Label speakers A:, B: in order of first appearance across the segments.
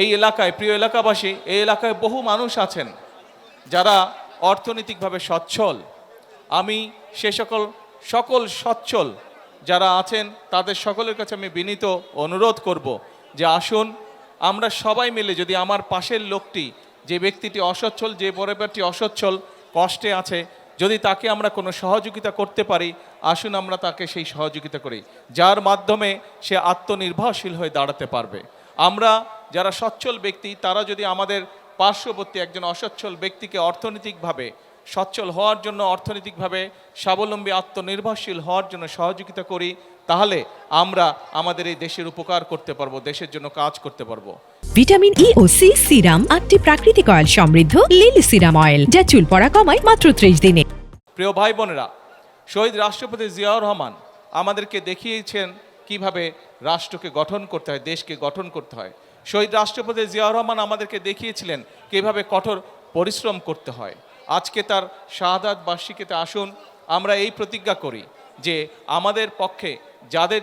A: এই এলাকায়, প্রিয় এলাকাবাসী, এই এলাকায় বহু মানুষ আছেন যারা অর্থনৈতিকভাবে সচ্ছল। আমি সে সকল সচ্ছল যারা আছেন তাদের সকলের কাছে আমি বিনীত অনুরোধ করব যে আসুন আমরা সবাই মিলে, যদি আমার পাশের লোকটি, যে ব্যক্তিটি অসচ্ছল, যে পরিবারটি অসচ্ছল, কষ্টে আছে, যদি তাকে আমরা কোনো সহযোগিতা করতে পারি, আসুন আমরা তাকে সেই সহযোগিতা করি, যার মাধ্যমে সে আত্মনির্ভরশীল হয়ে দাঁড়াতে পারবে। আমরা যারা সচ্ছল ব্যক্তি, তারা যদি আমাদের পার্শ্ববর্তী একজন অসচ্ছল ব্যক্তিকে অর্থনৈতিকভাবে সচ্ছল হওয়ার জন্য, অর্থনৈতিকভাবে স্বাবলম্বী, আত্মনির্ভরশীল হওয়ার জন্য সহযোগিতা করি, তাহলে আমরা আমাদের এই দেশের উপকার করতে পারবো, দেশের জন্য কাজ করতে পারবো।
B: ভিটামিন ই ও সি সিরাম 8টি প্রাকৃতিক অয়েল সমৃদ্ধ লিলি সিরাম অয়েল, যা চুল পড়া কমায় মাত্র 30 দিনে।
A: প্রিয় ভাই বোনেরা, শহীদ রাষ্ট্রপতি জিয়াউর রহমান আমাদেরকে দেখিয়েছেন কিভাবে রাষ্ট্রকে গঠন করতে হয়, দেশকে গঠন করতে হয়। শহীদ রাষ্ট্রপতি জিয়াউর রহমান আমাদেরকে দেখিয়েছিলেন কিভাবে কঠোর পরিশ্রম করতে হয়। আজকে তার শাহাদাত বার্ষিকীতে আসুন আমরা এই প্রতিজ্ঞা করি যে আমাদের পক্ষে,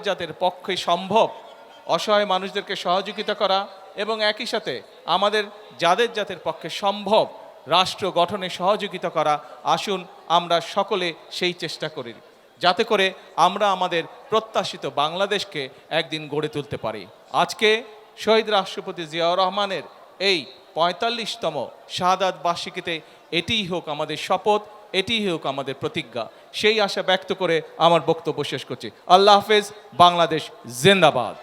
A: যাদের পক্ষে সম্ভব অসহায় মানুষদেরকে সহযোগিতা করা, এবং একই সাথে আমাদের যাদের পক্ষে সম্ভব রাষ্ট্র গঠনে সহযোগিতা করা, আসুন আমরা সকলে সেই চেষ্টা করি, যাতে করে আমরা আমাদের প্রত্যাশিত বাংলাদেশকে একদিন গড়ে তুলতে পারি। আজকে শহীদ রাষ্ট্রপতি জিয়াউর রহমানের এই 45তম শাহাদাত বার্ষিকীতে এটিই হোক আমাদের শপথ, এটিই হোক আমাদের প্রতিজ্ঞা। সেই আশা ব্যক্ত করে আমার বক্তব্য শেষ করছি। আল্লাহ হাফেজ। বাংলাদেশ জিন্দাবাদ।